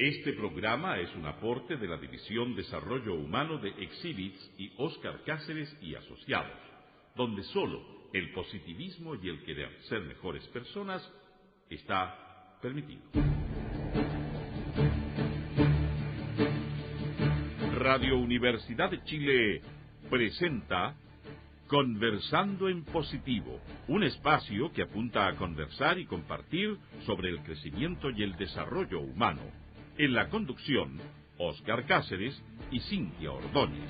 Este programa es un aporte de la División Desarrollo Humano de Exhibits y Óscar Cáceres y Asociados, donde solo el positivismo y el querer ser mejores personas está permitido. Radio Universidad de Chile presenta Conversando en Positivo, un espacio que apunta a conversar y compartir sobre el crecimiento y el desarrollo humano. En la conducción, Óscar Cáceres y Cintia Ordóñez.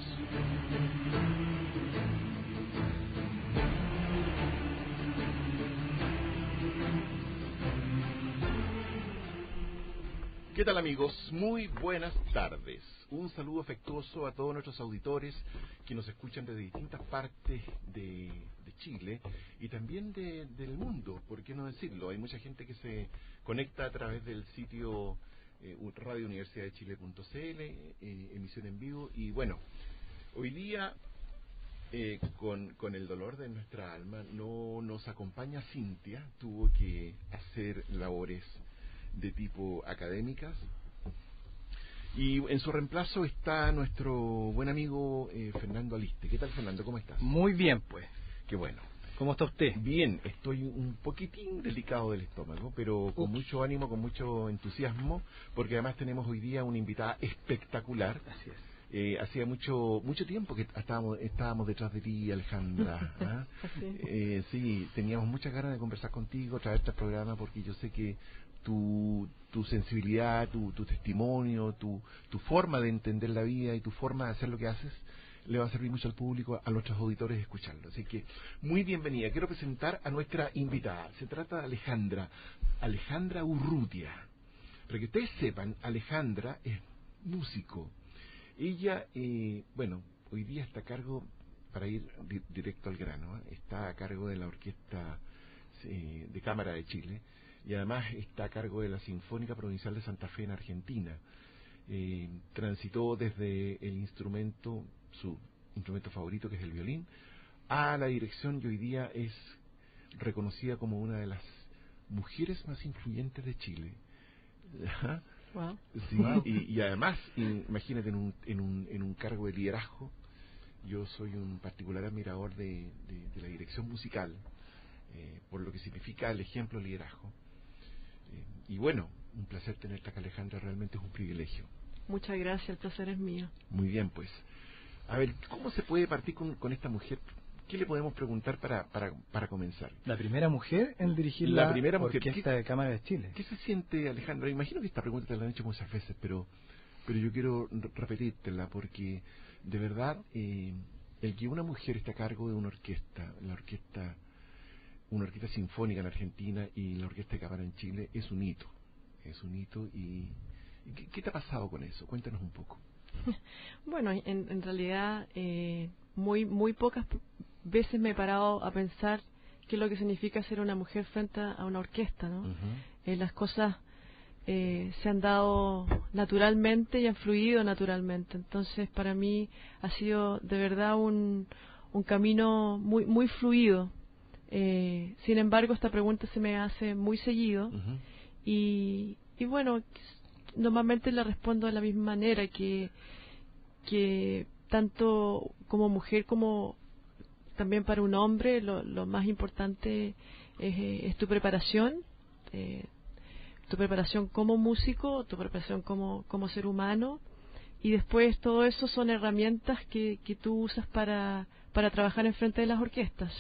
¿Qué tal, amigos? Muy buenas tardes. Un saludo afectuoso a todos nuestros auditores que nos escuchan desde distintas partes de Chile y también del mundo, ¿por qué no decirlo? Hay mucha gente que se conecta a través del sitio radiouniversidadechile.cl, emisión en vivo, y bueno, hoy día con el dolor de nuestra alma no nos acompaña Cintia, tuvo que hacer labores de tipo académicas, y en su reemplazo está nuestro buen amigo Fernando Aliste. ¿Qué tal, Fernando? ¿Cómo estás? Muy bien, pues. Qué bueno. ¿Cómo está usted? Bien, estoy un poquitín delicado del estómago, pero con mucho ánimo, con mucho entusiasmo, porque además tenemos hoy día una invitada espectacular. Así es. Hacía mucho tiempo que estábamos detrás de ti, Alejandra. ¿Ah? Sí, teníamos muchas ganas de conversar contigo, traerte al programa, porque yo sé que tu sensibilidad, tu testimonio, tu forma de entender la vida y tu forma de hacer lo que haces le va a servir mucho al público, a nuestros auditores escucharlo. Así que, muy bienvenida. Quiero presentar a nuestra invitada. Se trata de Alejandra Urrutia. Para que ustedes sepan, Alejandra es músico. Ella, hoy día está a cargo, para ir directo al grano, está a cargo de la Orquesta de Cámara de Chile, y además está a cargo de la Sinfónica Provincial de Santa Fe en Argentina. Transitó desde su instrumento favorito, que es el violín, a la dirección, y hoy día es reconocida como una de las mujeres más influyentes de Chile. Wow. Sí, wow. Y además, imagínate, en un cargo de liderazgo. Yo soy un particular admirador de la dirección musical, por lo que significa el ejemplo de liderazgo. Y bueno, un placer tenerte acá, Alejandra, realmente es un privilegio. Muchas gracias, el placer es mío. Muy bien, pues. A ver, ¿cómo se puede partir con esta mujer? ¿Qué le podemos preguntar para comenzar? La primera mujer en dirigir la Orquesta de Cámara de Chile. ¿Qué se siente, Alejandra? Imagino que esta pregunta te la han hecho muchas veces, pero yo quiero repetírtela, porque de verdad, el que una mujer esté a cargo de una orquesta, una orquesta sinfónica en Argentina y la Orquesta de Cámara en Chile, es un hito. ¿Y qué te ha pasado con eso? Cuéntanos un poco. Bueno, en realidad muy pocas veces me he parado a pensar qué es lo que significa ser una mujer frente a una orquesta, ¿no? Uh-huh. Las cosas se han dado naturalmente y han fluido naturalmente. Entonces, para mí ha sido de verdad un camino muy fluido. Sin embargo, esta pregunta se me hace muy seguido. Uh-huh. Y bueno, normalmente la respondo de la misma manera, que tanto como mujer como también para un hombre lo más importante es tu preparación como músico, tu preparación como ser humano, y después todo eso son herramientas que tú usas para trabajar en frente de las orquestas.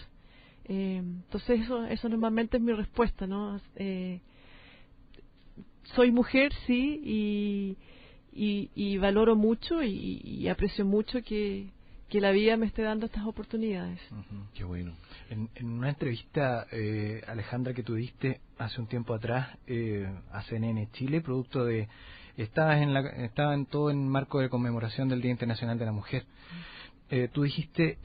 Entonces eso normalmente es mi respuesta, ¿no? Soy mujer, sí, y valoro mucho y aprecio mucho que la vida me esté dando estas oportunidades. Uh-huh. Qué bueno. En una entrevista, Alejandra, que tú diste hace un tiempo atrás a CNN Chile, producto de... Estaban todo en marco de conmemoración del Día Internacional de la Mujer. Tú dijiste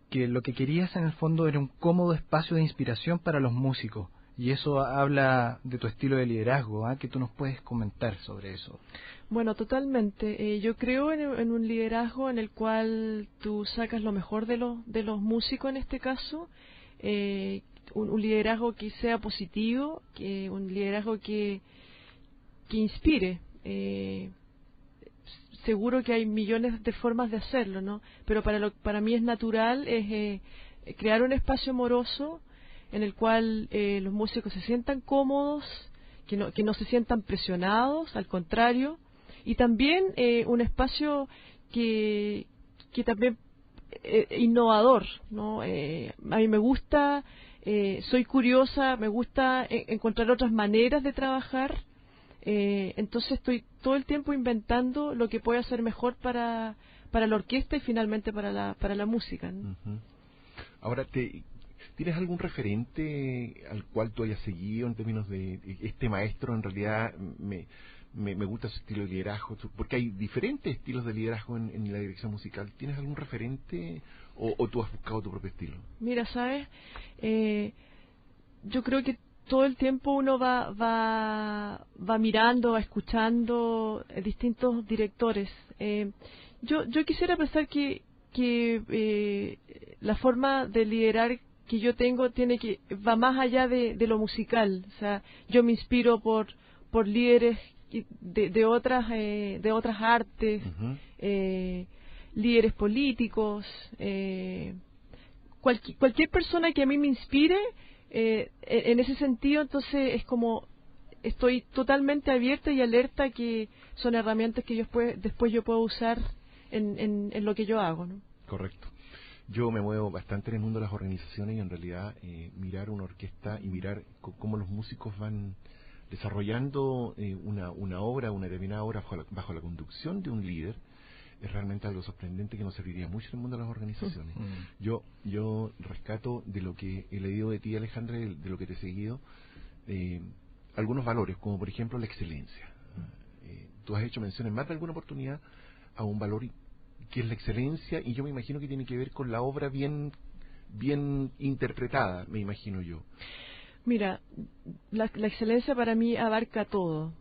que lo que querías en el fondo era un cómodo espacio de inspiración para los músicos. Y eso habla de tu estilo de liderazgo, ¿eh? ¿Qué tú nos puedes comentar sobre eso? Bueno, totalmente. Yo creo en un liderazgo en el cual tú sacas lo mejor de los músicos en este caso, un liderazgo que sea positivo, un liderazgo que inspire. Seguro que hay millones de formas de hacerlo, ¿no? Pero para mí es natural crear un espacio amoroso en el cual los músicos se sientan cómodos, que no se sientan presionados, al contrario, y también un espacio que también innovador, ¿no? A mí me gusta, soy curiosa, me gusta encontrar otras maneras de trabajar. Entonces estoy todo el tiempo inventando lo que puede hacer mejor para la orquesta y finalmente para la música, ¿no? Uh-huh. Ahora, ¿tienes algún referente al cual tú hayas seguido en términos de este maestro? En realidad me gusta su estilo de liderazgo, porque hay diferentes estilos de liderazgo en la dirección musical. ¿Tienes algún referente o tú has buscado tu propio estilo? Mira, ¿sabes? Yo creo que todo el tiempo uno va mirando, va escuchando distintos directores. Yo quisiera pensar que la forma de liderar que yo tengo va más allá de lo musical. O sea, yo me inspiro por líderes de otras artes, Uh-huh. Líderes políticos, cualquier persona que a mí me inspire. En ese sentido, entonces es como estoy totalmente abierta y alerta que son herramientas que después yo puedo usar en lo que yo hago, ¿no? Correcto. Yo me muevo bastante en el mundo de las organizaciones y en realidad mirar una orquesta y mirar cómo los músicos van desarrollando una obra, una determinada obra bajo la conducción de un líder, es realmente algo sorprendente que nos serviría mucho en el mundo de las organizaciones. Uh-huh. Yo rescato de lo que he leído de ti, Alejandra, de lo que te he seguido, algunos valores, como por ejemplo la excelencia. Tú has hecho mención en más de alguna oportunidad a un valor que es la excelencia, y yo me imagino que tiene que ver con la obra bien interpretada, me imagino yo. Mira, la excelencia para mí abarca todo.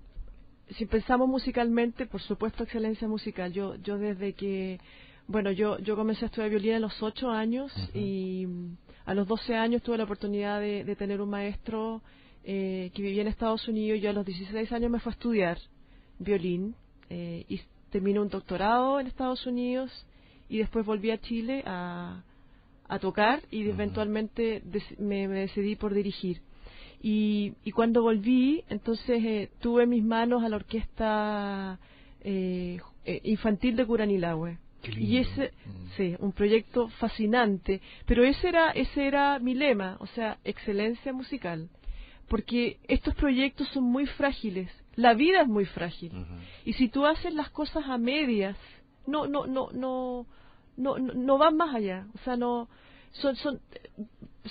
Si pensamos musicalmente, por supuesto, excelencia musical. Yo desde que, yo comencé a estudiar violín a los 8 años. Uh-huh. Y a los 12 años tuve la oportunidad de tener un maestro que vivía en Estados Unidos. Yo a los 16 años me fui a estudiar violín y terminé un doctorado en Estados Unidos y después volví a Chile a tocar y eventualmente me decidí por dirigir. Y cuando volví, entonces tuve en mis manos a la orquesta infantil de Curanilahue. Y sí, un proyecto fascinante. Pero ese era mi lema, o sea, excelencia musical. Porque estos proyectos son muy frágiles. La vida es muy frágil. Uh-huh. Y si tú haces las cosas a medias, no van más allá. O sea,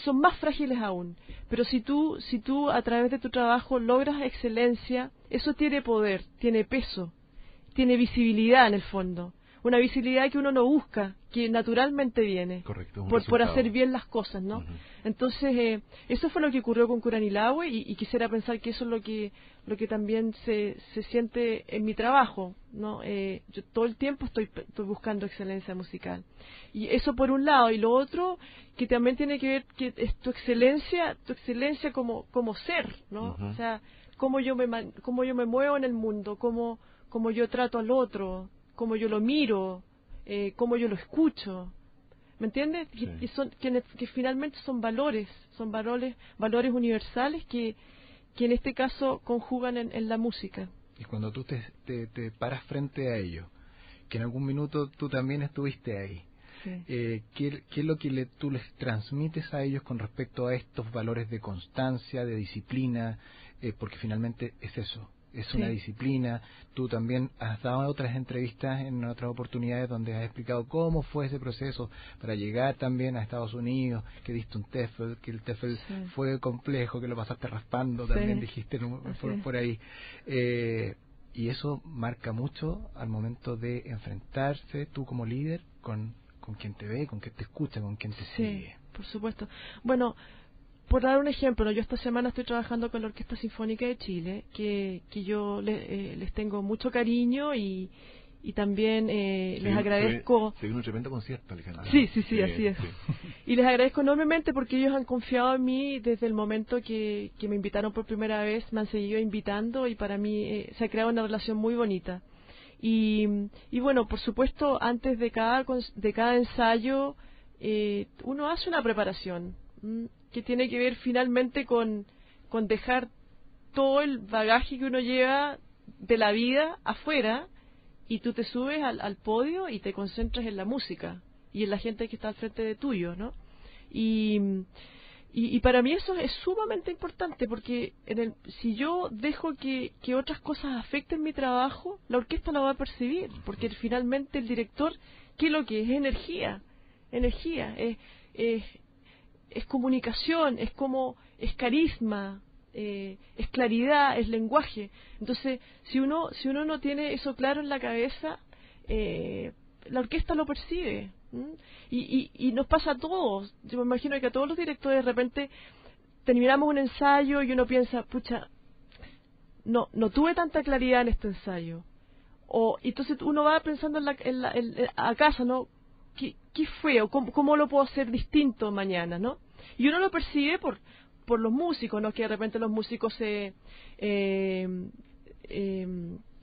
son más frágiles aún. Pero si tú a través de tu trabajo logras excelencia, eso tiene poder, tiene peso, tiene visibilidad en el fondo. Una visibilidad que uno no busca, que naturalmente viene. Correcto, por hacer bien las cosas, ¿no? Uh-huh. Entonces, eso fue lo que ocurrió con Curanilahue y quisiera pensar que eso es lo que también se siente en mi trabajo, ¿no? Yo todo el tiempo estoy buscando excelencia musical. Y eso por un lado. Y lo otro, que también tiene que ver que es tu excelencia como ser, ¿no? Uh-huh. O sea, cómo yo me muevo en el mundo, cómo yo trato al otro, cómo yo lo miro, cómo yo lo escucho, ¿me entiendes? Sí. Que finalmente son valores universales que en este caso conjugan en la música. Y cuando tú te paras frente a ellos, que en algún minuto tú también estuviste ahí, sí. ¿Qué es lo que tú les transmites a ellos con respecto a estos valores de constancia, de disciplina? Porque finalmente es eso. Es una disciplina. Tú también has dado otras entrevistas en otras oportunidades donde has explicado cómo fue ese proceso para llegar también a Estados Unidos, que diste un TEFL, que el TEFL fue complejo, que lo pasaste raspando, también dijiste por ahí. Y eso marca mucho al momento de enfrentarse tú como líder con quien te ve, con quien te escucha, con quien te sigue. Sí, por supuesto. Bueno, por dar un ejemplo, yo esta semana estoy trabajando con la Orquesta Sinfónica de Chile, que yo les tengo mucho cariño y y también les agradezco. Se viene un tremendo concierto, Alejandra. Sí, así es. Sí. Y les agradezco enormemente porque ellos han confiado en mí desde el momento que me invitaron por primera vez, me han seguido invitando y para mí se ha creado una relación muy bonita. Y bueno, por supuesto, antes de cada ensayo uno hace una preparación que tiene que ver finalmente con dejar todo el bagaje que uno lleva de la vida afuera y tú te subes al podio y te concentras en la música y en la gente que está al frente de tuyo, ¿no? Y para mí eso es sumamente importante porque si yo dejo que otras cosas afecten mi trabajo, la orquesta lo va a percibir, porque finalmente el director, ¿qué es lo que es? Energía, es comunicación, es carisma, es claridad, es lenguaje. Entonces, si uno no tiene eso claro en la cabeza, la orquesta lo percibe. Y nos pasa a todos. Yo me imagino que a todos los directores de repente terminamos un ensayo y uno piensa, pucha, no tuve tanta claridad en este ensayo. Y entonces uno va pensando a casa, ¿no? ¿Qué fue? ¿O cómo lo puedo hacer distinto mañana, no? Y uno lo percibe por los músicos, ¿no? Que de repente los músicos se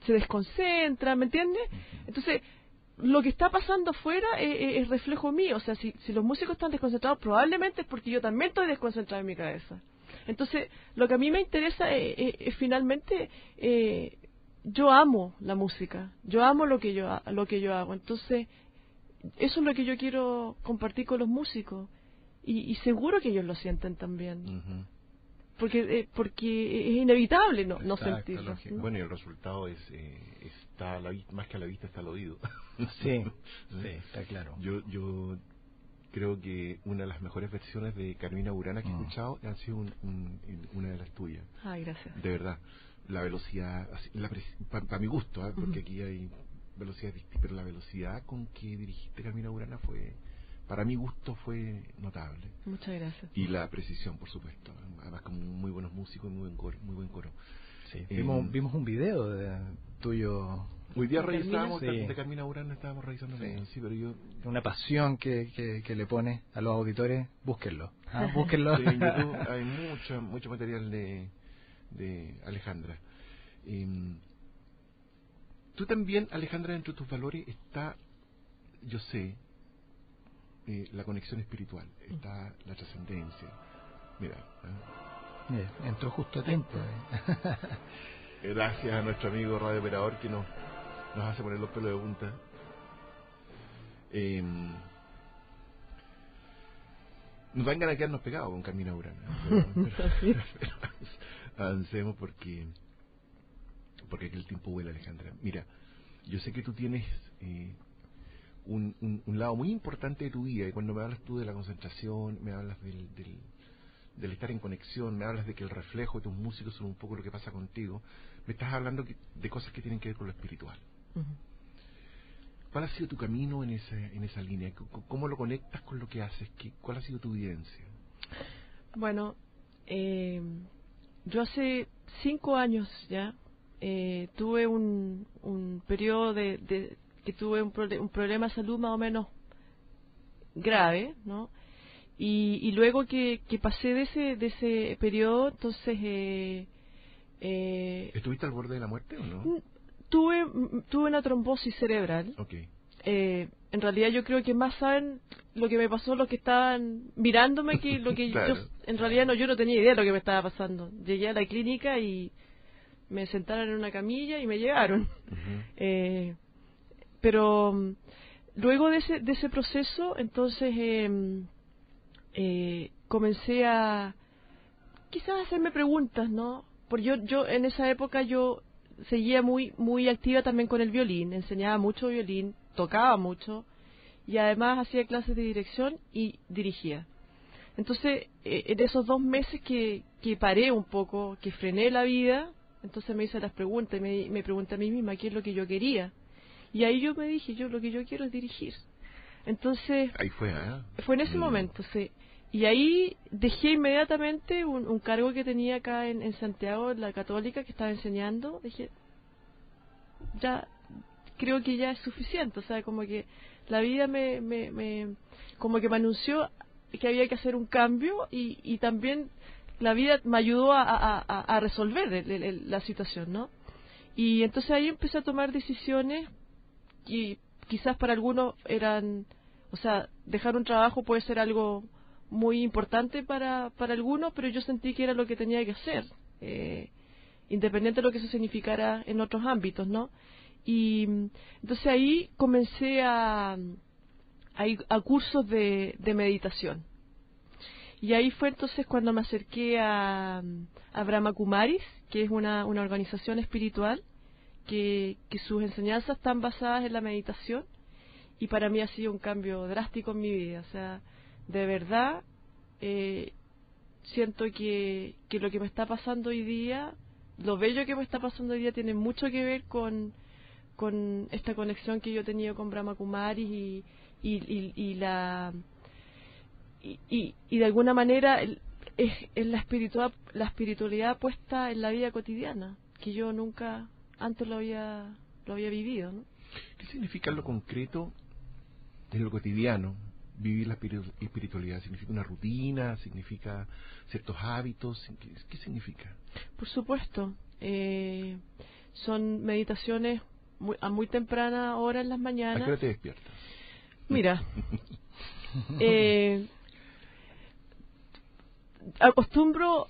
desconcentran, ¿me entiendes? Entonces, lo que está pasando afuera es reflejo mío. O sea, si los músicos están desconcentrados, probablemente es porque yo también estoy desconcentrado en mi cabeza. Entonces, lo que a mí me interesa es finalmente, yo amo la música, yo amo lo que yo hago. Entonces, eso es lo que yo quiero compartir con los músicos. Y seguro que ellos lo sienten también. Uh-huh. Porque es inevitable no sentirlo. ¿No? Bueno, y el resultado está más que a la vista está al oído. Sí, está claro. Yo creo que una de las mejores versiones de Carmina Burana que he escuchado ha sido una de las tuyas. Ay, gracias. De verdad. La velocidad, para mi gusto, porque aquí hay velocidades distintas, pero la velocidad con que dirigiste Carmina Burana para mi gusto fue notable. Muchas gracias. Y la precisión, por supuesto. Además, con muy buenos músicos y muy buen coro. Sí. Vimos un video tuyo. Hoy día revisábamos de Carmina Burana, estábamos revisando. Sí, pero yo... Una pasión que le pone a los auditores, búsquenlo. Búsquenlo. Sí, en YouTube hay mucho material de Alejandra. Tú también, Alejandra, dentro de tus valores está, yo sé, la conexión espiritual, está la trascendencia. Mira, entró justo a tiempo. Gracias a nuestro amigo Radio Operador que nos hace poner los pelos de punta. Nos dan ganas de quedarnos pegados con Carmina Burana, pero avancemos porque aquí el tiempo vuela, Alejandra. Mira, yo sé que tú tienes un lado muy importante de tu vida, y cuando me hablas tú de la concentración, me hablas del estar en conexión, me hablas de que el reflejo de tus músicos son un poco lo que pasa contigo, me estás hablando de cosas que tienen que ver con lo espiritual. Uh-huh. ¿Cuál ha sido tu camino en esa línea? ¿Cómo lo conectas con lo que haces? ¿Cuál ha sido tu vivencia? Bueno, yo hace 5 años ya tuve un periodo que tuve un problema de salud más o menos grave, ¿no? Y luego que pasé de ese periodo, entonces... ¿Estuviste al borde de la muerte o no? Tuve una trombosis cerebral. Okay. En realidad yo creo que más saben lo que me pasó los que estaban mirándome que lo que claro. En realidad yo no tenía idea de lo que me estaba pasando. Llegué a la clínica y me sentaron en una camilla y me llevaron. Uh-huh. Pero luego de ese proceso, entonces comencé a quizás hacerme preguntas, ¿no? Porque yo en esa época yo seguía muy activa también con el violín, enseñaba mucho violín, tocaba mucho y además hacía clases de dirección y dirigía. Entonces, en esos 2 meses que paré un poco, que frené la vida, entonces me hice las preguntas y me pregunté a mí misma qué es lo que yo quería. Y ahí yo me dije, lo que yo quiero es dirigir. Entonces... Ahí fue, Fue en ese momento, sí. Y ahí dejé inmediatamente un cargo que tenía acá en Santiago, en la Católica, que estaba enseñando. Dije, ya, creo que ya es suficiente. O sea, como que la vida como que me anunció que había que hacer un cambio y también la vida me ayudó a resolver la situación, ¿no? Y entonces ahí empecé a tomar decisiones y quizás para algunos eran, o sea, dejar un trabajo puede ser algo muy importante para algunos, pero yo sentí que era lo que tenía que hacer, independiente de lo que eso significara en otros ámbitos, ¿no? Y entonces ahí comencé a ir a cursos de meditación. Y ahí fue entonces cuando me acerqué a Brahma Kumaris, que es una organización espiritual que sus enseñanzas están basadas en la meditación, y para mí ha sido un cambio drástico en mi vida. O sea, de verdad siento que lo que me está pasando hoy día, lo bello que me está pasando hoy día, tiene mucho que ver con esta conexión que yo he tenido con Brahma Kumaris y de alguna manera es la espiritualidad puesta en la vida cotidiana, que yo nunca antes lo había vivido, ¿no? ¿Qué significa en lo concreto, en lo cotidiano, vivir la espiritualidad? ¿Significa una rutina? ¿Significa ciertos hábitos? ¿Qué significa? Por supuesto, son meditaciones a muy temprana hora en las mañanas. ¿A qué hora te despiertas? Mira, acostumbrado,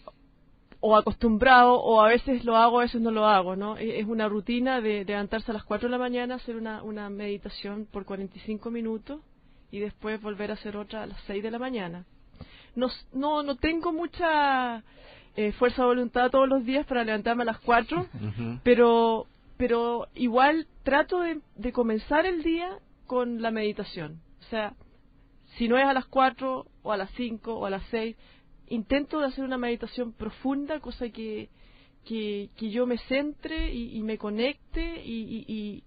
o a veces lo hago, a veces no lo hago, ¿no? Es una rutina de levantarse a las 4 de la mañana, hacer una meditación por 45 minutos y después volver a hacer otra a las 6 de la mañana. No tengo mucha fuerza de voluntad todos los días para levantarme a las 4, uh-huh. pero igual trato de comenzar el día con la meditación. O sea, si no es a las 4 o a las 5 o a las 6, intento de hacer una meditación profunda, cosa que yo me centre y me conecte y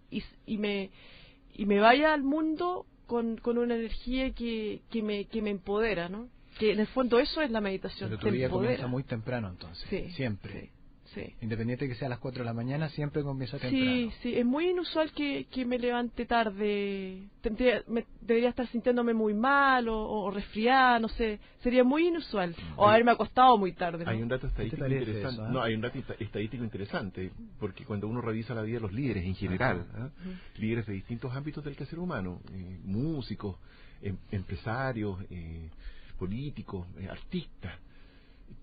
me vaya al mundo con una energía que me empodera, ¿no? Que en el fondo eso es la meditación. Pero tu día comienza muy temprano, entonces. Sí, siempre. Sí. Sí. Independiente de que sea a las 4 de la mañana, siempre comienza temprano. Sí, es muy inusual que me levante tarde. Debería estar sintiéndome muy mal o resfriada, no sé. Sería muy inusual. O haberme acostado muy tarde, ¿no? Hay un dato estadístico interesante. Eso, ¿eh? No, hay un dato estadístico interesante, porque cuando uno revisa la vida de los líderes en general, líderes de distintos ámbitos del quehacer humano, músicos, empresarios, políticos, artistas,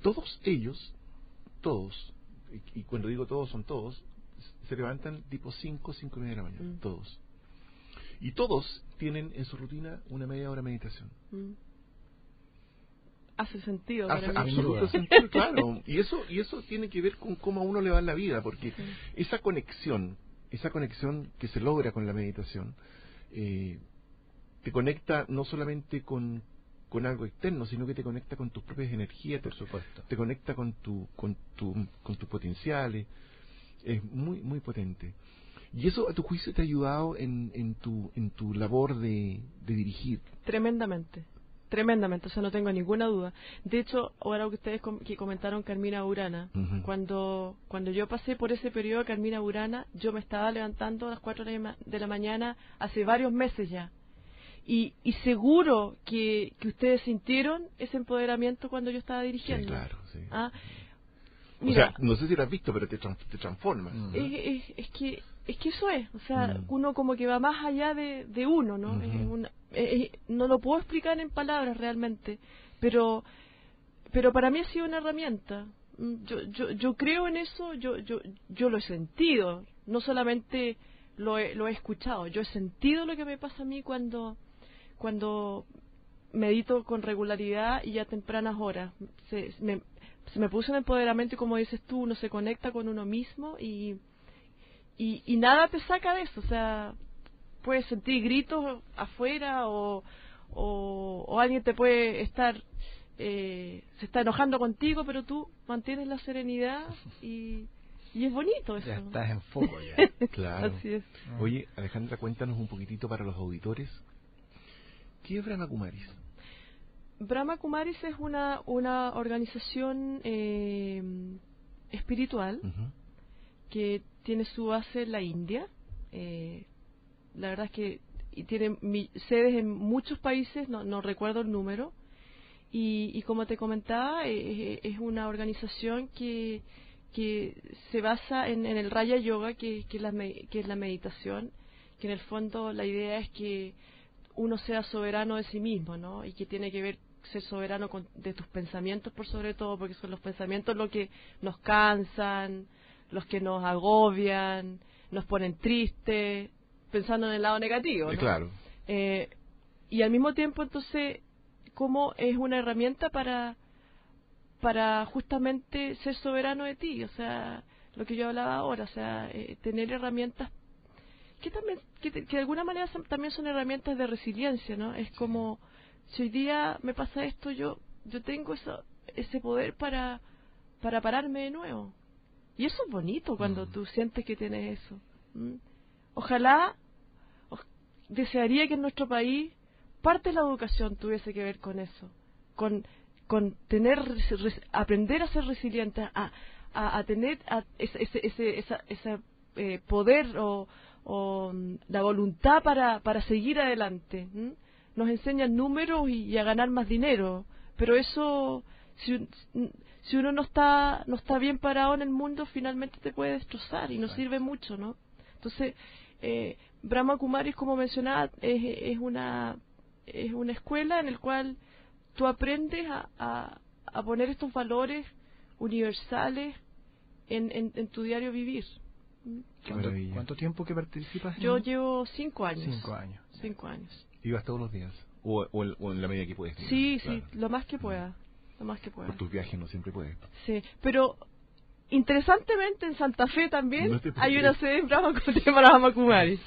todos ellos, y cuando digo todos, son todos, se levantan tipo 5:30 de la mañana, todos. Y todos tienen en su rutina una media hora de meditación. Hace sentido. Hace absoluto sentido, claro. Y eso tiene que ver con cómo a uno le va en la vida, porque esa conexión que se logra con la meditación, te conecta no solamente con algo externo, sino que te conecta con tus propias energías, por supuesto. Te conecta con tus potenciales. Es muy muy potente. Y eso, a tu juicio, te ha ayudado en tu labor de dirigir. Tremendamente, o sea, no tengo ninguna duda. De hecho, ahora que ustedes que comentaron Carmina Burana, uh-huh. cuando yo pasé por ese periodo de Carmina Burana, yo me estaba levantando a las 4 de la mañana hace varios meses ya. Y seguro que ustedes sintieron ese empoderamiento cuando yo estaba dirigiendo. Sí, claro, sí. Mira, o sea, no sé si lo has visto, pero te transforma. Es que eso es, o sea, uno como que va más allá de uno, ¿no? Uh-huh. No lo puedo explicar en palabras realmente, pero para mí ha sido una herramienta. Yo creo en eso, yo lo he sentido, no solamente lo he escuchado, yo he sentido lo que me pasa a mí cuando medito con regularidad y a tempranas horas. Se me puso un empoderamiento, y como dices tú, uno se conecta con uno mismo y nada te saca de eso. O sea, puedes sentir gritos afuera o alguien te puede estar se está enojando contigo, pero tú mantienes la serenidad y es bonito eso. Ya estás en foco ya. Claro. Así es. Oye, Alejandra, cuéntanos un poquitito para los auditores, ¿qué es Brahma Kumaris? Brahma Kumaris es una organización espiritual, uh-huh. que tiene su base en la India. la verdad es que tiene sedes en muchos países, no recuerdo el número, y como te comentaba, es una organización que se basa en el Raya Yoga, que es la meditación, que en el fondo la idea es que uno sea soberano de sí mismo, ¿no? Y que tiene que ver ser soberano de tus pensamientos por sobre todo, porque son los pensamientos los que nos cansan, los que nos agobian, nos ponen tristes, pensando en el lado negativo, ¿no? Claro. Y al mismo tiempo, entonces, ¿cómo es una herramienta para justamente ser soberano de ti? O sea, lo que yo hablaba ahora, o sea, tener herramientas que también que de alguna manera también son herramientas de resiliencia, ¿no? Es como, si hoy día me pasa esto, yo tengo ese poder para pararme de nuevo. Y eso es bonito cuando tú sientes que tienes eso. Ojalá, desearía que en nuestro país parte de la educación tuviese que ver con eso, con aprender a ser resiliente, a tener ese poder o la voluntad para seguir adelante. Nos enseñan números y a ganar más dinero, pero eso, si uno no está bien parado en el mundo, finalmente te puede destrozar y no sirve mucho, ¿no? Entonces, Brahma Kumaris, como mencionaba, es una escuela en la cual tú aprendes a poner estos valores universales en tu diario vivir. ¿Cuánto tiempo que participas? Yo llevo 5 años. 5 años. 5 años. ¿Y vas todos los días? ¿O en la medida que puedes? Sí, claro. Sí, lo más que pueda. Lo más que pueda. Por tus viajes no siempre puedes. Sí, pero interesantemente en Santa Fe también hay una sede en Brahma Kumaris.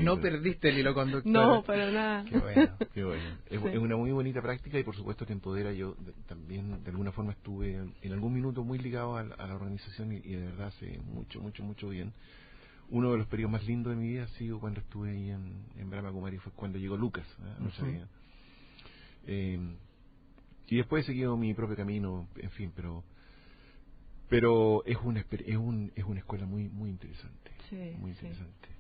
No perdiste el hilo conductor. No, para nada. Qué bueno, qué bueno. Es una muy bonita práctica y por supuesto te empodera. Yo también de alguna forma estuve en algún minuto muy ligado a la organización y de verdad hace mucho bien. Uno de los periodos más lindos de mi vida ha sido cuando estuve ahí en Brahma Kumaris, fue cuando llegó Lucas, no sabía. Y después he seguido mi propio camino, en fin, pero es una escuela muy interesante, muy interesante. Sí.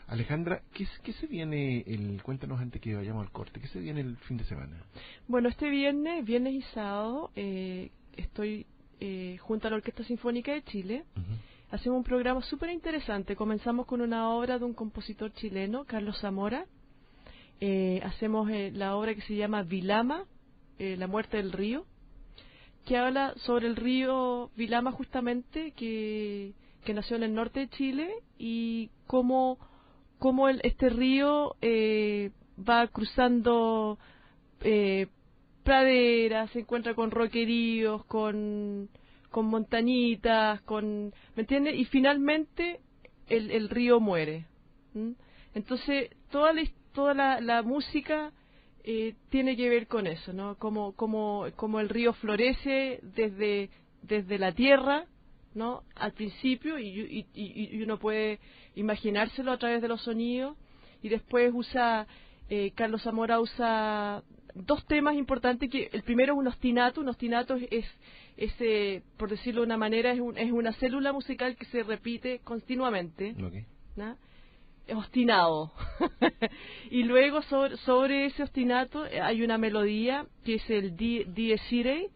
Alejandra, ¿qué se viene cuéntanos antes que vayamos al corte, qué se viene el fin de semana? Bueno, este viernes y sábado estoy junto a la Orquesta Sinfónica de Chile. Hacemos un programa súper interesante. Comenzamos con una obra de un compositor chileno, Carlos Zamora. Hacemos la obra que se llama Vilama, La muerte del río, que habla sobre el río Vilama justamente, que nació en el norte de Chile, y cómo este río va cruzando praderas, se encuentra con roqueríos, con montañitas, ¿me entiendes? Y finalmente el río muere. Entonces toda la música tiene que ver con eso, ¿no? Como el río florece desde la tierra, ¿no? Al principio, y uno puede imaginárselo a través de los sonidos, y después Carlos Zamora usa 2 temas importantes, que el primero es un ostinato. Un ostinato es por decirlo de una manera, es una célula musical que se repite continuamente, ¿no? Es ostinado. Y luego sobre ese ostinato hay una melodía que es el Dies Irae,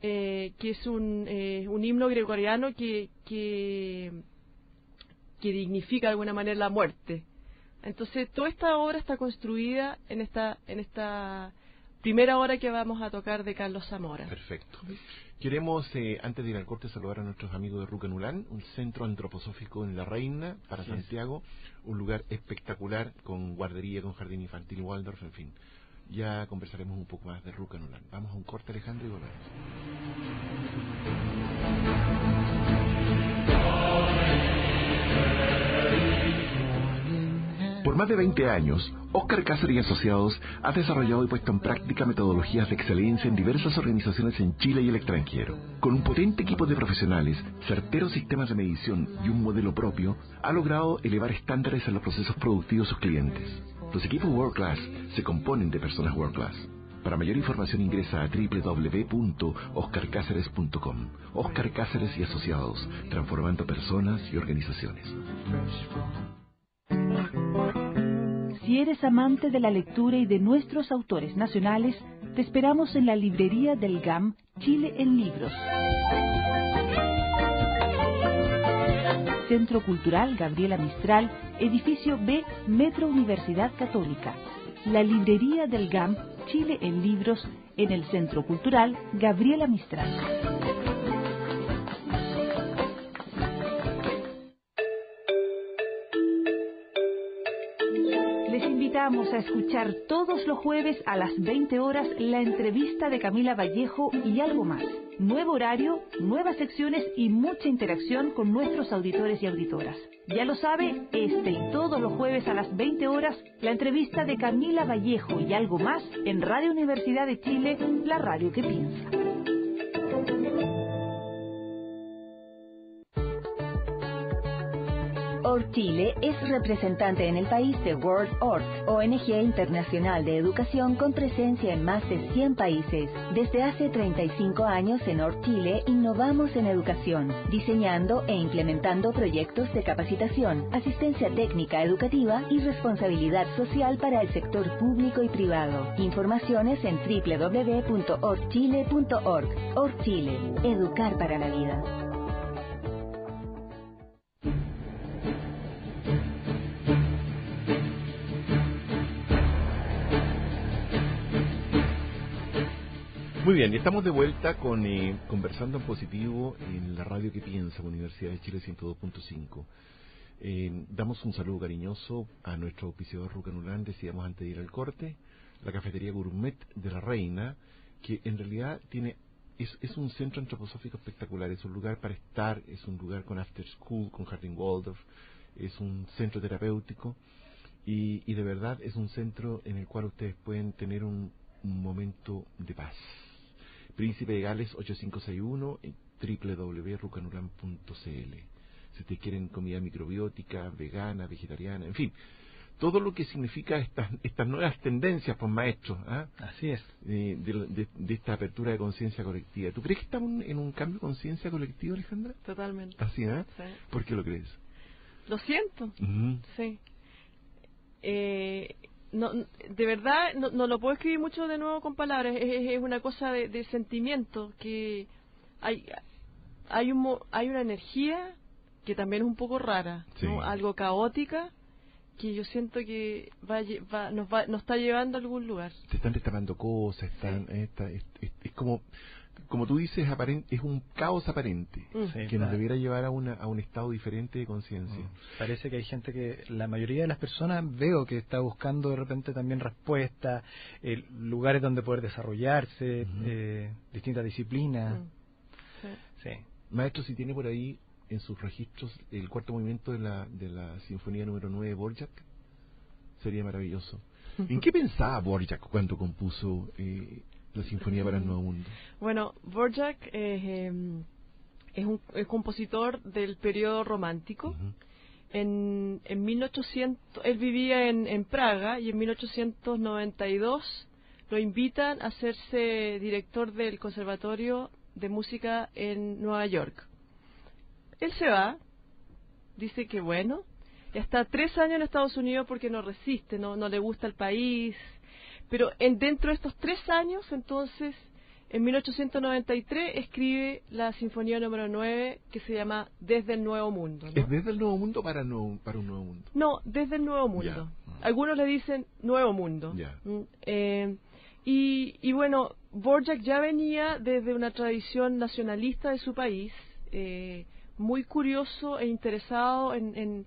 que es un himno gregoriano que dignifica de alguna manera la muerte. Entonces toda esta obra está construida en esta primera hora que vamos a tocar de Carlos Zamora. Perfecto. Queremos, antes de ir al corte, saludar a nuestros amigos de Rucanulán, un centro antroposófico en La Reina, para Santiago, un lugar espectacular, con guardería, con jardín infantil, Waldorf, en fin. Ya conversaremos un poco más de Rucanulán. Vamos a un corte, Alejandro, y volvemos. Por más de 20 años, Óscar Cáceres y Asociados ha desarrollado y puesto en práctica metodologías de excelencia en diversas organizaciones en Chile y el extranjero. Con un potente equipo de profesionales, certeros sistemas de medición y un modelo propio, ha logrado elevar estándares en los procesos productivos de sus clientes. Los equipos World Class se componen de personas World Class. Para mayor información ingresa a www.oscarcaceres.com. Óscar Cáceres y Asociados, transformando personas y organizaciones. Si eres amante de la lectura y de nuestros autores nacionales, te esperamos en la librería del GAM, Chile en Libros. Centro Cultural Gabriela Mistral, edificio B, Metro Universidad Católica. La librería del GAM, Chile en Libros, en el Centro Cultural Gabriela Mistral. Les invitamos a escuchar todos los jueves a las 20 horas la entrevista de Camila Vallejo y algo más. Nuevo horario, nuevas secciones y mucha interacción con nuestros auditores y auditoras. Ya lo sabe, este y todos los jueves a las 20 horas, la entrevista de Camila Vallejo y algo más en Radio Universidad de Chile, la radio que piensa. Chile es representante en el país de World Org, ONG internacional de educación con presencia en más de 100 países. Desde hace 35 años en Org Chile innovamos en educación, diseñando e implementando proyectos de capacitación, asistencia técnica educativa y responsabilidad social para el sector público y privado. Informaciones en www.orgchile.org. Org Chile, educar para la vida. Muy bien, estamos de vuelta con Conversando en Positivo en la radio que piensa, Universidad de Chile 102.5. Damos un saludo cariñoso a nuestro auspiciador Rucanulán, decíamos antes de ir al corte, la cafetería Gourmet de la Reina, que en realidad es un centro antroposófico espectacular, es un lugar para estar, es un lugar con after school, con jardín Waldorf, es un centro terapéutico y de verdad es un centro en el cual ustedes pueden tener un momento de paz. Príncipe de Gales 8561 en www.rucanulan.cl. Si ustedes quieren comida microbiótica, vegana, vegetariana, en fin, todo lo que significa estas nuevas tendencias, pues maestros, ¿ah? Así es. De esta apertura de conciencia colectiva. ¿Tú crees que estamos en un cambio de conciencia colectiva, Alejandra? Totalmente. Así, ¿eh? Sí. ¿Por qué lo crees? Lo siento. Uh-huh. Sí. No, de verdad no lo puedo escribir mucho de nuevo con palabras, es una cosa de sentimiento, que hay una energía que también es un poco rara, sí, ¿no? Algo caótica, que yo siento que nos está llevando a algún lugar. Se están destapando cosas, Sí. Es como tú dices, es un caos aparente, Sí, que nos debiera llevar a un estado diferente de conciencia. Parece que hay gente que, la mayoría de las personas veo que está buscando de repente también respuestas, lugares donde poder desarrollarse, distintas disciplinas. Sí. Sí. Maestro, si tiene por ahí en sus registros el cuarto movimiento de la Sinfonía número 9 de Dvorak, sería maravilloso. ¿En qué pensaba Dvorak cuando compuso la Sinfonía para el Nuevo Mundo? Bueno, Dvorak es un compositor del periodo romántico. Uh-huh. En 1800, él vivía en Praga, y en 1892 lo invitan a hacerse director del Conservatorio de Música en Nueva York. Él se va, dice que bueno, y está 3 años en Estados Unidos porque no resiste, no le gusta el país. Pero dentro de estos 3 años, entonces, en 1893, escribe la Sinfonía número 9, que se llama Desde el Nuevo Mundo, ¿no? ¿Es desde el Nuevo Mundo para un Nuevo Mundo? No, Desde el Nuevo Mundo. Yeah. Algunos le dicen Nuevo Mundo. Yeah. Y bueno, Dvorak ya venía desde una tradición nacionalista de su país, muy curioso e interesado en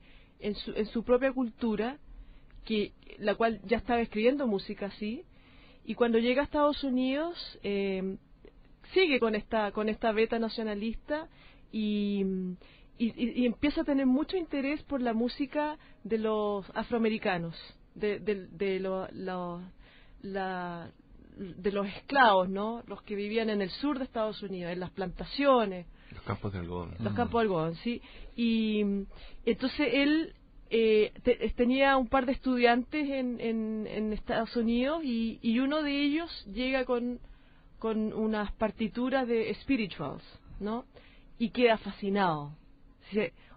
su propia cultura, la cual ya estaba escribiendo música así, y cuando llega a Estados Unidos sigue con esta beta nacionalista y empieza a tener mucho interés por la música de los afroamericanos, de los esclavos, ¿no? Los que vivían en el sur de Estados Unidos, en las plantaciones, Los campos de algodón. los campos de algodón, sí. Y entonces él tenía un par de estudiantes en Estados Unidos, y uno de ellos llega con unas partituras de spirituals, ¿no? Y queda fascinado.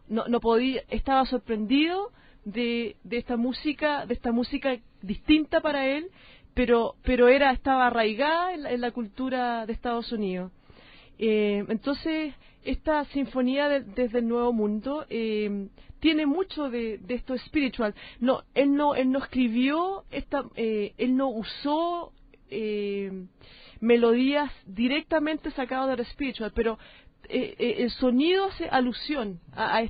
No podía, estaba sorprendido, de esta música distinta para él, pero estaba arraigada en la cultura de Estados Unidos. Entonces, esta sinfonía desde el Nuevo Mundo tiene mucho de esto espiritual. Él no escribió él no usó melodías directamente sacadas del espiritual, pero el sonido hace alusión a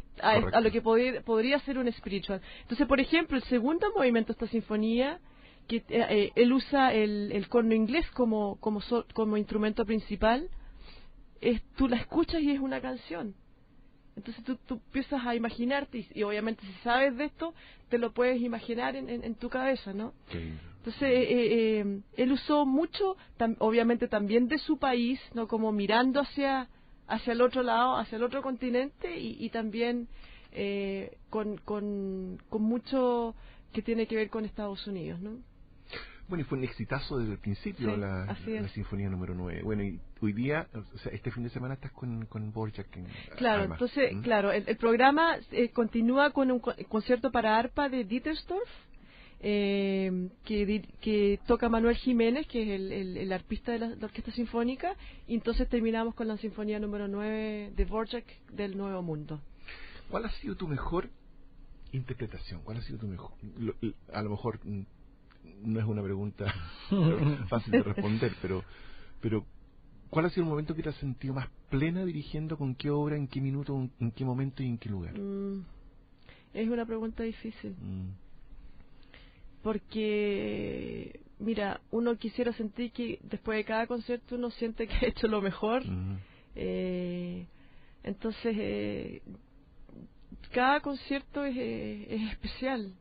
lo que podría ser un espiritual. Entonces, por ejemplo, el segundo movimiento de esta sinfonía, que él usa el corno inglés como instrumento principal, tú la escuchas y es una canción. Entonces tú empiezas a imaginarte, y obviamente si sabes de esto, te lo puedes imaginar en tu cabeza, ¿no? Sí. Entonces él usó mucho, obviamente también de su país, ¿no? Como mirando hacia el otro lado, hacia el otro continente, y también con mucho que tiene que ver con Estados Unidos, ¿no? Bueno, y fue un exitazo desde el principio, sí, la Sinfonía número 9. Bueno, y hoy día, o sea, este fin de semana estás con Dvorak en Claro, Alma. entonces, claro, el programa continúa con un concierto para arpa de Dittersdorf, que toca Manuel Jiménez, que es el arpista de la Orquesta Sinfónica, y entonces terminamos con la Sinfonía número 9 de Dvorak del Nuevo Mundo. ¿Cuál ha sido tu mejor interpretación? ¿Cuál ha sido tu mejor? A lo mejor no es una pregunta fácil de responder, pero ¿cuál ha sido el momento que te has sentido más plena dirigiendo? ¿Con qué obra, en qué minuto, en qué momento y en qué lugar? Es una pregunta difícil. Porque, mira, uno quisiera sentir que después de cada concierto uno siente que ha hecho lo mejor. Entonces, cada concierto es especial,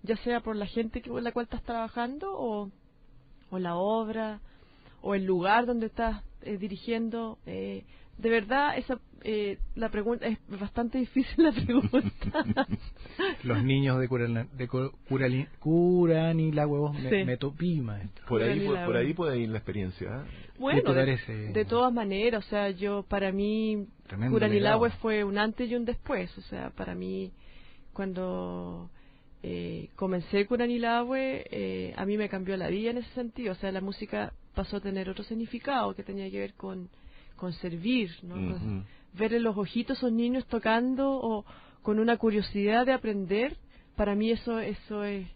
ya sea por la gente con la cual estás trabajando, o la obra, o el lugar donde estás dirigiendo. De verdad, la pregunta es bastante difícil, la pregunta. Los niños de Curanilahue, me topí, maestro. Por ahí puede ir la experiencia. Bueno, de todas maneras, o sea, para mí Curanilahue fue un antes y un después. O sea, para mí, cuando comencé Curanilahue, a mí me cambió la vida en ese sentido. O sea, la música pasó a tener otro significado que tenía que ver con servir, ¿no? Ver en los ojitos a esos niños tocando, o con una curiosidad de aprender. Para mí eso es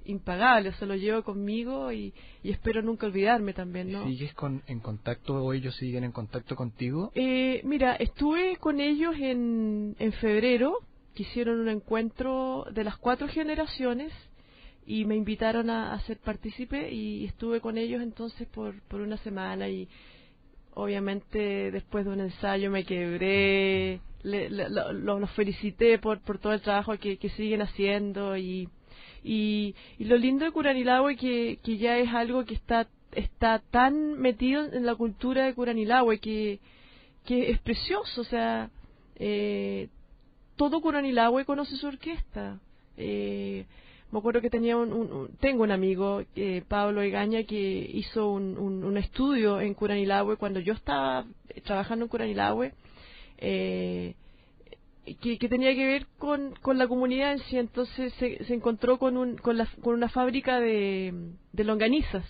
impagable. Eso lo llevo conmigo y espero nunca olvidarme también, ¿no? ¿Sigues en contacto, o ellos siguen en contacto contigo? Mira, estuve con ellos en febrero, que hicieron un encuentro de las 4 generaciones y me invitaron a ser partícipe, y estuve con ellos entonces por una semana, y obviamente después de un ensayo me quebré, los felicité por todo el trabajo que siguen haciendo, y lo lindo de Curanilahue que ya es algo que está tan metido en la cultura de Curanilahue que es precioso. O sea, todo Curanilahue conoce su orquesta. Me acuerdo que tengo un amigo, Pablo Egaña, que hizo un estudio en Curanilahue cuando yo estaba trabajando en Curanilahue, que tenía que ver con la comunidad en sí. Entonces se encontró con una fábrica de longanizas.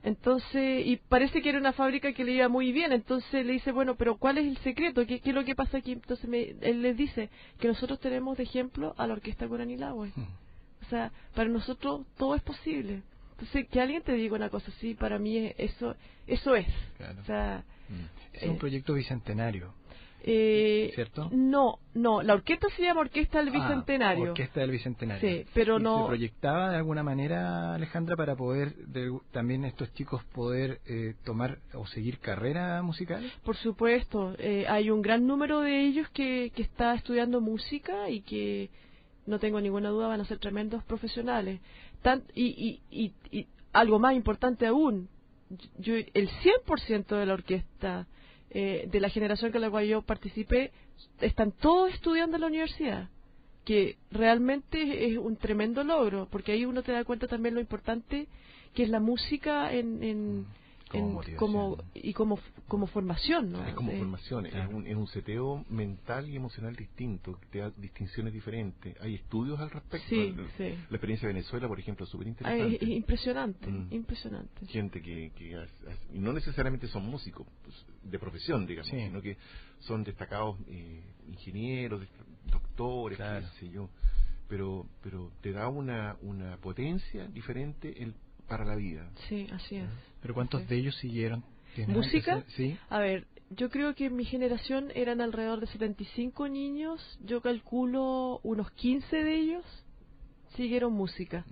Entonces, y parece que era una fábrica que le iba muy bien. Entonces le dice, bueno, pero ¿cuál es el secreto? ¿Qué es lo que pasa aquí? Entonces él les dice que nosotros tenemos de ejemplo a la orquesta Curanilahue. O sea, para nosotros todo es posible. Entonces, que alguien te diga una cosa así, para mí eso es. Claro. O sea, es un proyecto bicentenario, ¿cierto? No, la orquesta se llama Orquesta del Bicentenario. Orquesta del Bicentenario. Sí, pero ¿Y no. se proyectaba de alguna manera, Alejandra, para poder también estos chicos poder tomar o seguir carrera musical? Por supuesto, hay un gran número de ellos que está estudiando música, y que no tengo ninguna duda van a ser tremendos profesionales. Y algo más importante aún, el 100% de la orquesta, de la generación con la cual yo participé, están todos estudiando en la universidad, que realmente es un tremendo logro, porque ahí uno te da cuenta también lo importante que es la música en como formación, ¿no? Es como formación, es un seteo mental y emocional distinto, que te da distinciones diferentes. Hay estudios al respecto. Sí. La experiencia de Venezuela, por ejemplo, es súper interesante. Impresionante. Gente que y no necesariamente son músicos de profesión, digamos, sino que son destacados ingenieros, doctores, qué sé yo. Pero te da una potencia diferente para la vida. Sí, así es. ¿Pero cuántos de ellos siguieron? ¿Música? Sí. A ver, yo creo que en mi generación eran alrededor de 75 niños. Yo calculo unos 15 de ellos siguieron música.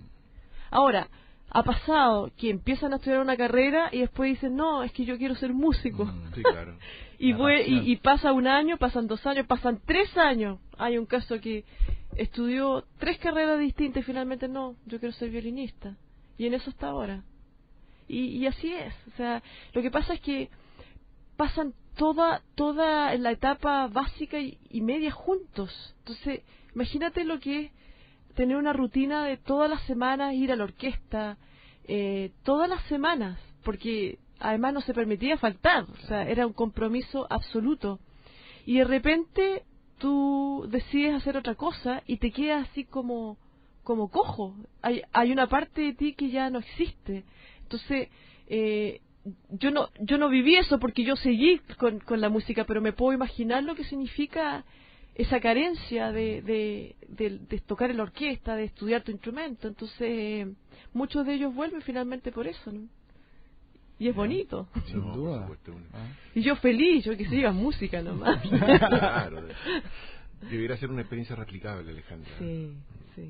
Ahora, ha pasado que empiezan a estudiar una carrera y después dicen, no, es que yo quiero ser músico. Sí, claro. y pasa un año, pasan 2 años, pasan 3 años. Hay un caso que estudió 3 carreras distintas y finalmente no, yo quiero ser violinista. Y en eso está ahora. Y así es. O sea, lo que pasa es que pasan toda la etapa básica y media juntos. Entonces, imagínate lo que es tener una rutina de todas las semanas ir a la orquesta, todas las semanas, porque además no se permitía faltar. O sea, era un compromiso absoluto. Y de repente tú decides hacer otra cosa y te quedas así como cojo. Hay una parte de ti que ya no existe. Entonces, yo no viví eso porque yo seguí con la música, pero me puedo imaginar lo que significa esa carencia de tocar en la orquesta, de estudiar tu instrumento. Entonces, muchos de ellos vuelven finalmente por eso, ¿no? Y es bonito. Sin duda. Y yo feliz, yo que siga música nomás. Claro. Debería ser una experiencia replicable, Alejandra. Sí.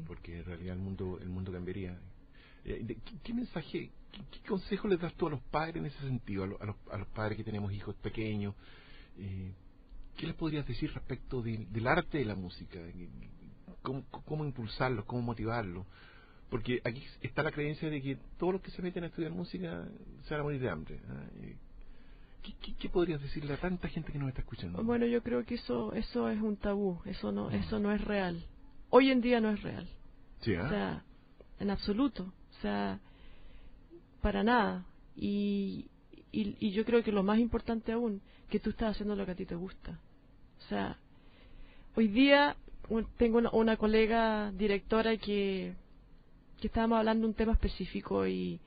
Porque en realidad el mundo cambiaría. ¿Qué mensaje, qué consejo les das tú a los padres en ese sentido, a los padres que tenemos hijos pequeños? ¿Qué les podrías decir respecto del arte de la música? ¿Cómo impulsarlos, cómo motivarlos? Porque aquí está la creencia de que todos los que se meten a estudiar música se van a morir de hambre. ¿Qué podrías decirle a tanta gente que nos está escuchando? Bueno, yo creo que eso es un tabú, eso no es real. Hoy en día no es real. Sí, O sea, en absoluto. O sea, para nada. Y yo creo que lo más importante aún, que tú estás haciendo lo que a ti te gusta. O sea, hoy día tengo una colega directora que estábamos hablando de un tema específico y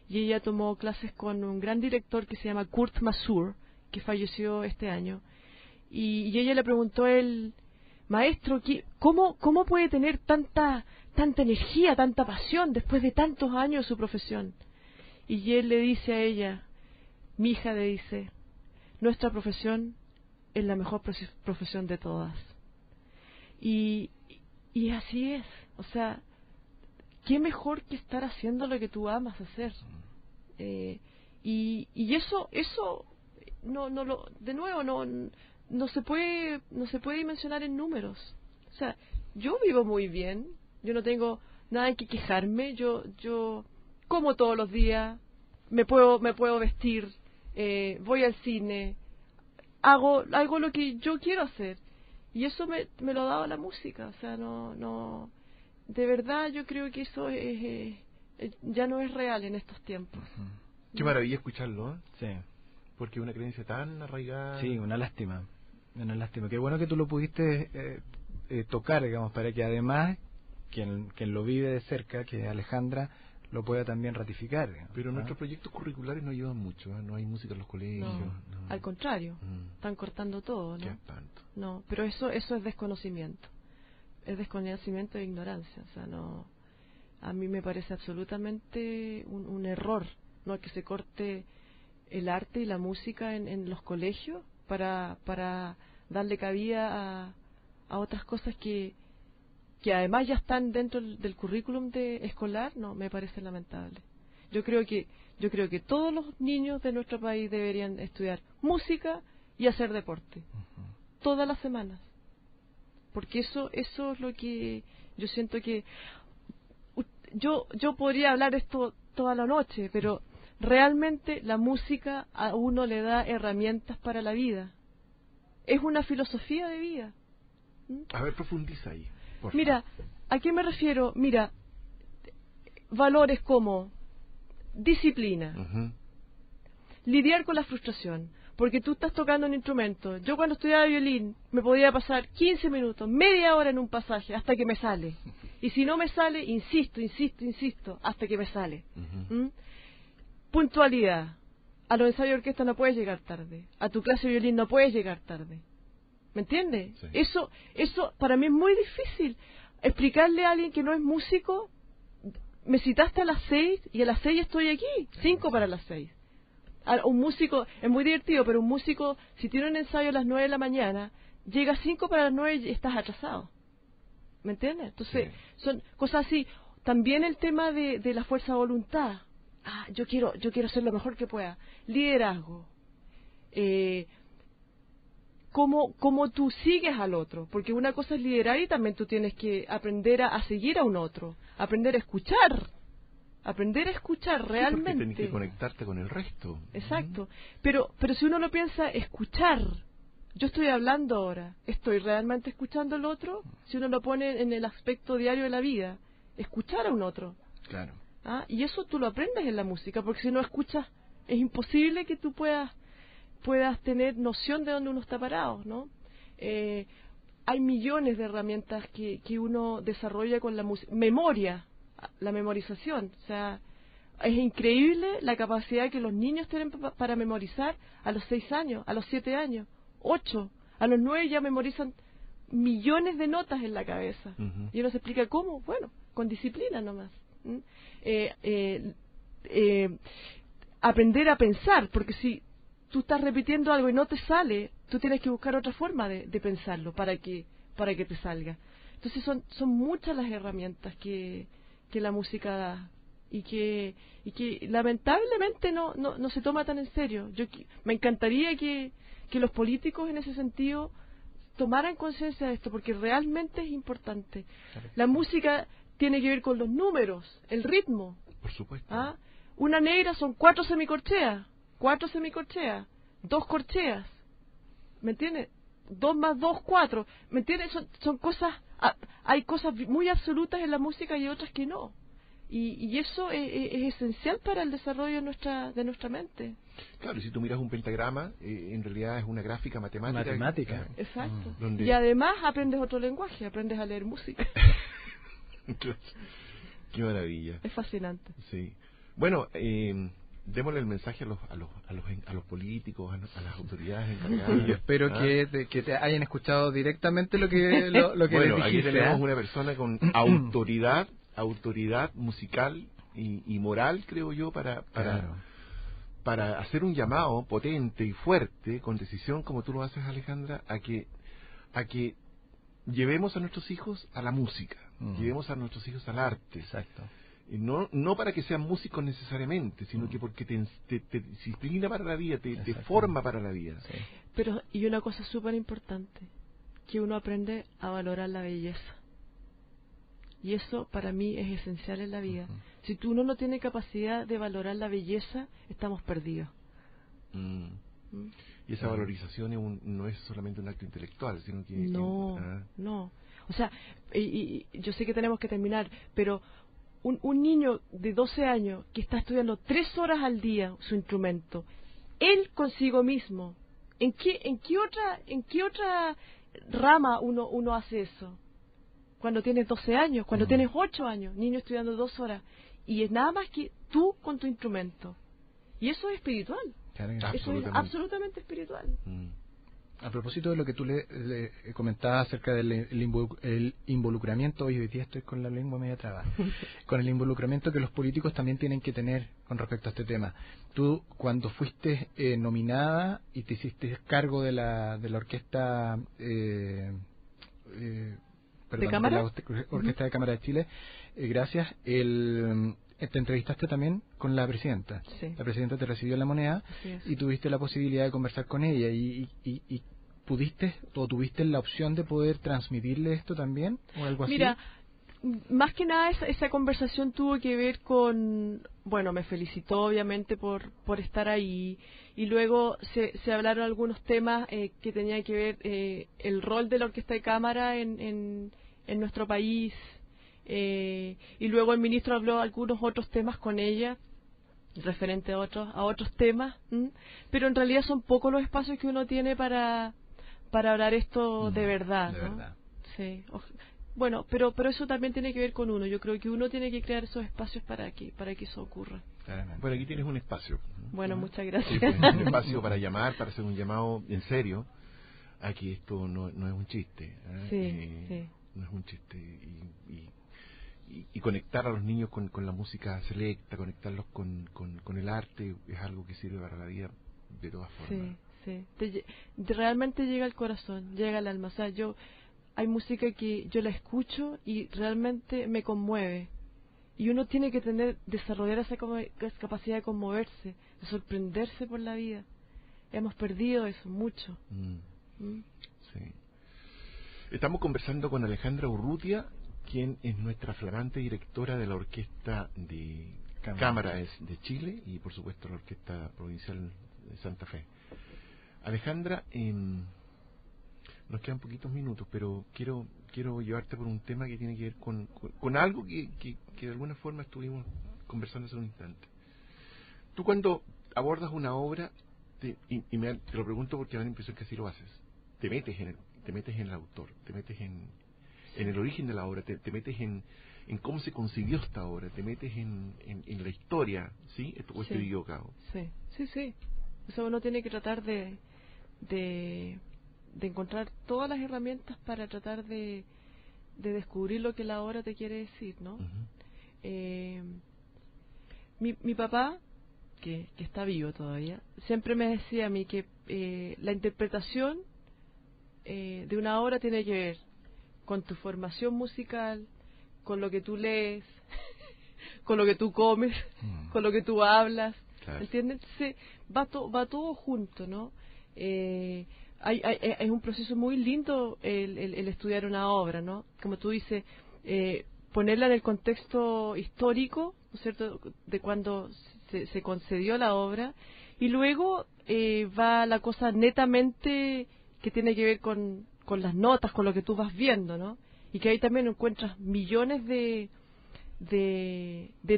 ella tomó clases con un gran director que se llama Kurt Masur, que falleció este año. Y ella le preguntó a él, maestro, ¿cómo puede tener tanta energía, tanta pasión después de tantos años de su profesión? Y él le dice a ella, mi hija le dice, nuestra profesión es la mejor profesión de todas. Y así es. O sea, qué mejor que estar haciendo lo que tú amas hacer. Y eso no se puede dimensionar en números. O sea, yo vivo muy bien, yo no tengo nada que quejarme, yo como todos los días, me puedo vestir, voy al cine, hago lo que yo quiero hacer, y eso me lo ha dado la música. O sea, no de verdad yo creo que eso ya no es real en estos tiempos. Qué maravilla escucharlo, ¿eh? Sí. Porque es una creencia tan arraigada. Sí, una lástima. Qué bueno que tú lo pudiste tocar, digamos, para que además quien lo vive de cerca, que es Alejandra, lo pueda también ratificar, digamos. Pero nuestros proyectos curriculares no ayudan mucho, ¿eh? No hay música en los colegios. No. Al contrario, están cortando todo, ¿no? Qué espanto. No, pero eso es desconocimiento. Es desconocimiento e ignorancia. O sea, no. A mí me parece absolutamente un error, ¿no? Que se corte el arte y la música en los colegios para darle cabida a otras cosas que además ya están dentro del currículum escolar. No, me parece lamentable. Yo creo que todos los niños de nuestro país deberían estudiar música y hacer deporte todas las semanas, porque eso es lo que yo siento que yo podría hablar esto toda la noche, pero realmente la música a uno le da herramientas para la vida. Es una filosofía de vida. A ver, profundiza ahí. Mira, ¿a qué me refiero? Mira, valores como disciplina, lidiar con la frustración, porque tú estás tocando un instrumento. Yo cuando estudiaba violín me podía pasar 15 minutos, media hora en un pasaje hasta que me sale. Y si no me sale, insisto, hasta que me sale. Puntualidad. A los ensayos de orquesta no puedes llegar tarde. A tu clase de violín no puedes llegar tarde. ¿Me entiendes? Sí. Eso para mí es muy difícil. Explicarle a alguien que no es músico, me citaste a las 6 y a las 6 estoy aquí, 5 para las 6. Un músico, es muy divertido, pero un músico, si tiene un ensayo a las 9 de la mañana, llega a 5 para las 9 y estás atrasado. ¿Me entiendes? Entonces, son cosas así. También el tema de la fuerza de voluntad. Yo quiero hacer lo mejor que pueda. Liderazgo. Cómo tú sigues al otro, porque una cosa es liderar y también tú tienes que aprender a seguir a un otro, aprender a escuchar realmente. Porque tienes que conectarte con el resto. Exacto, pero si uno lo piensa, escuchar, yo estoy hablando ahora, ¿estoy realmente escuchando al otro? Si uno lo pone en el aspecto diario de la vida, escuchar a un otro. Claro. Y eso tú lo aprendes en la música, porque si no escuchas, es imposible que tú puedas tener noción de dónde uno está parado, ¿no? Hay millones de herramientas que uno desarrolla con la música. Memoria, la memorización. O sea, es increíble la capacidad que los niños tienen para memorizar a los 6 años, a los 7 años, 8. A los 9 ya memorizan millones de notas en la cabeza. Y uno se explica cómo. Bueno, con disciplina nomás. Aprender a pensar, porque si tú estás repitiendo algo y no te sale, tú tienes que buscar otra forma de pensarlo para que te salga. Entonces son muchas las herramientas que la música da y que lamentablemente no se toma tan en serio. Me encantaría que los políticos en ese sentido tomaran conciencia de esto, porque realmente es importante. La música tiene que ver con los números, el ritmo. Por supuesto. Una negra son 4 semicorcheas, 2 corcheas, ¿me entiendes? 2 más 2, 4, ¿me entiendes? Son cosas, hay cosas muy absolutas en la música y otras que no. Y eso es esencial para el desarrollo de nuestra mente. Claro, y si tú miras un pentagrama, en realidad es una gráfica matemática. Exacto. Donde... Y además aprendes otro lenguaje, aprendes a leer música. Qué maravilla. Es fascinante. Sí. Bueno, démosle el mensaje a los políticos, a las autoridades encargadas. Yo espero que te hayan escuchado directamente lo que bueno, les dijiste. aquí tenemos una persona con autoridad musical y moral, creo yo, para hacer un llamado potente y fuerte, con decisión, como tú lo haces, Alejandra, a que llevemos a nuestros hijos a la música, llevemos a nuestros hijos al arte. Exacto. No para que sean músicos necesariamente, sino que porque te disciplina para la vida, te forma para la vida. Sí. Pero, y una cosa súper importante, que uno aprende a valorar la belleza. Y eso para mí es esencial en la vida. Si uno no tiene capacidad de valorar la belleza, estamos perdidos. Y esa valorización no es solamente un acto intelectual, sino que... No. O sea, y yo sé que tenemos que terminar, pero un niño de 12 años que está estudiando 3 horas al día su instrumento, él consigo mismo, ¿en qué otra rama uno hace eso? Cuando tienes 12 años, cuando tienes 8 años, niño estudiando 2 horas, y es nada más que tú con tu instrumento. Y eso es espiritual. Eso es absolutamente espiritual. A propósito de lo que tú le comentabas acerca del el involucramiento, hoy día estoy con la lengua media traba, con el involucramiento que los políticos también tienen que tener con respecto a este tema. Tú, cuando fuiste nominada y te hiciste cargo de la orquesta... ¿De cámara? La Orquesta de Cámara de Chile, gracias, te entrevistaste también con la presidenta. Sí. La presidenta te recibió en La Moneda y tuviste la posibilidad de conversar con ella y pudiste o tuviste la opción de poder transmitirle esto también o algo así. Mira, más que nada esa conversación tuvo que ver con, bueno, me felicitó obviamente por estar ahí, y luego se hablaron algunos temas que tenían que ver el rol de la Orquesta de Cámara en nuestro país, y luego el ministro habló algunos otros temas con ella, referente a otros temas, pero en realidad son pocos los espacios que uno tiene para hablar esto de verdad, de ¿no? verdad. Sí. Bueno, pero eso también tiene que ver con uno. Yo creo que uno tiene que crear esos espacios para que eso ocurra. Bueno, aquí tienes un espacio. Bueno, muchas Sí, gracias. pues, un espacio para llamar, para hacer un llamado en serio. Aquí esto no es un chiste. Sí. No es un chiste. Y conectar a los niños con la música selecta, conectarlos con el arte, es algo que sirve para la vida de todas formas. Sí. Realmente llega al corazón, llega al alma. O sea, hay música que yo la escucho y realmente me conmueve. Y uno tiene que desarrollar esa capacidad de conmoverse, de sorprenderse por la vida. Hemos perdido eso mucho. Sí. Estamos conversando con Alejandra Urrutia, quien es nuestra flamante directora de la Orquesta de Cámara de Chile y por supuesto la Orquesta Provincial de Santa Fe. Alejandra, nos quedan poquitos minutos, pero quiero llevarte por un tema que tiene que ver con algo que de alguna forma estuvimos conversando hace un instante. Tú cuando abordas una obra, te lo pregunto porque me da la impresión que así lo haces, te metes en el autor, te metes en el origen de la obra, te metes en cómo se concibió esta obra, te metes en la historia, ¿sí? ¿O estoy equivocado? Sí. O sea, uno tiene que tratar de encontrar todas las herramientas para tratar de descubrir lo que la obra te quiere decir, ¿no? Mi papá, que está vivo todavía, siempre me decía a mí que la interpretación de una obra tiene que ver con tu formación musical, con lo que tú lees, con lo que tú comes, con lo que tú hablas, claro. ¿Entiendes? Entonces, va todo junto, ¿no? Es un proceso muy lindo el estudiar una obra, ¿no? Como tú dices, ponerla en el contexto histórico, ¿no es cierto?, de cuando se concedió la obra, y luego va la cosa netamente que tiene que ver con las notas, con lo que tú vas viendo, ¿no? Y que ahí también encuentras millones de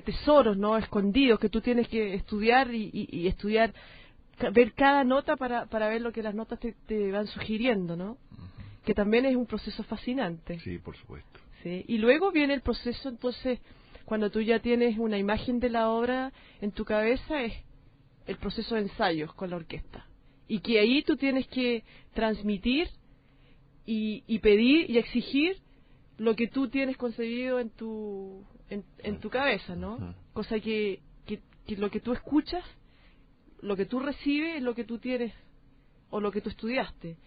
tesoros, ¿no?, escondidos que tú tienes que estudiar y estudiar, ver cada nota para ver lo que las notas te van sugiriendo, ¿no? Que también es un proceso fascinante. Sí, por supuesto. Sí. Y luego viene el proceso, entonces, cuando tú ya tienes una imagen de la obra en tu cabeza, es el proceso de ensayos con la orquesta. Y que ahí tú tienes que transmitir y pedir y exigir lo que tú tienes concebido en tu cabeza, ¿no? Cosa que lo que tú escuchas, lo que tú recibes, es lo que tú tienes o lo que tú estudiaste.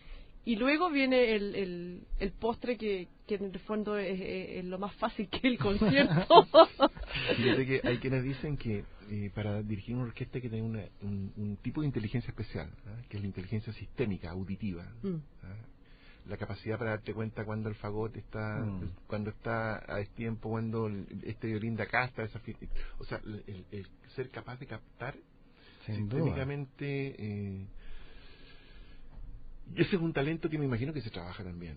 Y luego viene el postre que en el fondo es lo más fácil, que el concierto. Fíjate que hay quienes dicen que para dirigir una orquesta hay que tener un tipo de inteligencia especial, que es la inteligencia sistémica, auditiva. La capacidad para darte cuenta cuando el fagot está, cuando está a destiempo, cuando este violín de acá está desafinado. O sea, el ser capaz de captar sistémicamente. Ese es un talento que me imagino que se trabaja también.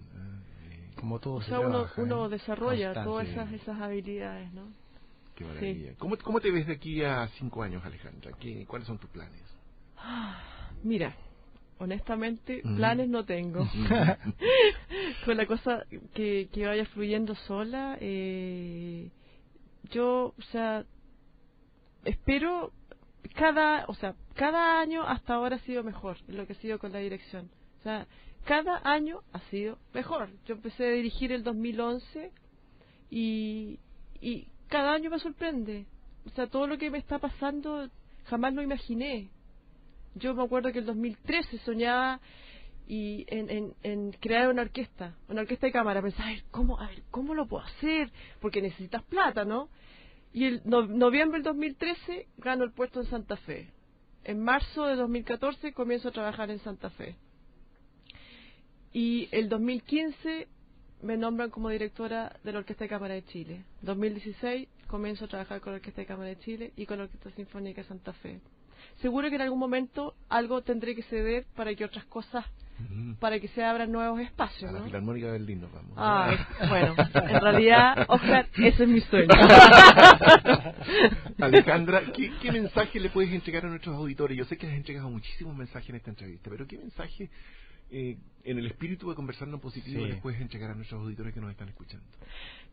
Como todo, o sea, uno desarrolla todas esas habilidades, ¿no? Qué maravilla. Sí. ¿Cómo te ves de aquí a 5 años, Alejandra? ¿Cuáles son tus planes? Mira, honestamente, planes no tengo. Con la cosa que vaya fluyendo sola, yo, o sea, espero cada año hasta ahora ha sido mejor lo que ha sido con la dirección. O sea, cada año ha sido mejor. Yo empecé a dirigir el 2011 y cada año me sorprende. O sea, todo lo que me está pasando jamás lo imaginé. Yo me acuerdo que el 2013 soñaba en crear una orquesta de cámara. Pensaba, a ver, ¿cómo lo puedo hacer? Porque necesitas plata, ¿no? Y el noviembre del 2013 gano el puesto en Santa Fe. En marzo de 2014 comienzo a trabajar en Santa Fe. Y el 2015 me nombran como directora de la Orquesta de Cámara de Chile. 2016 comienzo a trabajar con la Orquesta de Cámara de Chile y con la Orquesta Sinfónica de Santa Fe. Seguro que en algún momento algo tendré que ceder para que otras cosas para que se abran nuevos espacios, A la ¿no? Filarmónica de Berlín nos vamos. Bueno, en realidad, Oscar, ese es mi sueño. Alejandra, ¿qué mensaje le puedes entregar a nuestros auditores? Yo sé que has entregado muchísimos mensajes en esta entrevista, pero ¿qué mensaje, en el espíritu de Conversando en Positivo, les puedes entregar a nuestros auditores que nos están escuchando?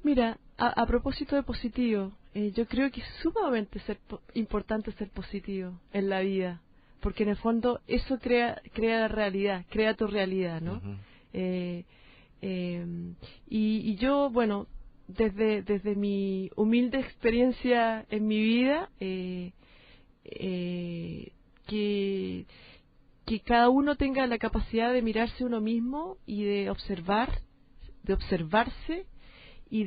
Mira, a propósito de positivo, yo creo que es sumamente importante ser positivo en la vida, porque en el fondo eso crea la realidad, crea tu realidad, ¿no? Y yo, bueno, desde mi humilde experiencia en mi vida, que cada uno tenga la capacidad de mirarse uno mismo y de observarse y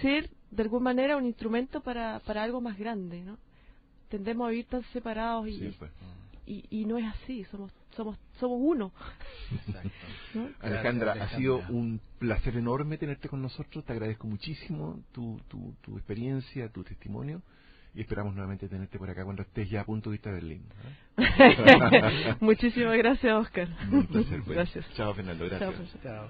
ser de alguna manera un instrumento para algo más grande, ¿no? Tendemos a vivir tan separados y no es así, somos uno. ¿No? Alejandra, ha sido un placer enorme tenerte con nosotros, te agradezco muchísimo tu experiencia, tu testimonio, y esperamos nuevamente tenerte por acá cuando estés ya a punto de irte a Berlín, ¿eh? Muchísimas gracias, Oscar. Un placer, pues. Gracias. Chao, Fernando, gracias. Chao.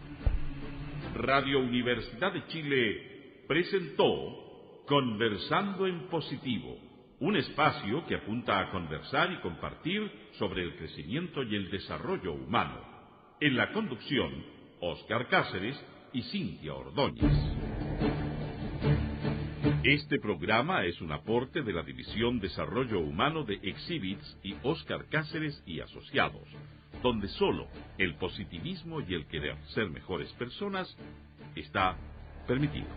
Radio Universidad de Chile presentó Conversando en Positivo, un espacio que apunta a conversar y compartir sobre el crecimiento y el desarrollo humano. En la conducción, Óscar Cáceres y Cintia Ordóñez. Este programa es un aporte de la División Desarrollo Humano de Exhibits y Óscar Cáceres y Asociados, donde solo el positivismo y el querer ser mejores personas está permitido.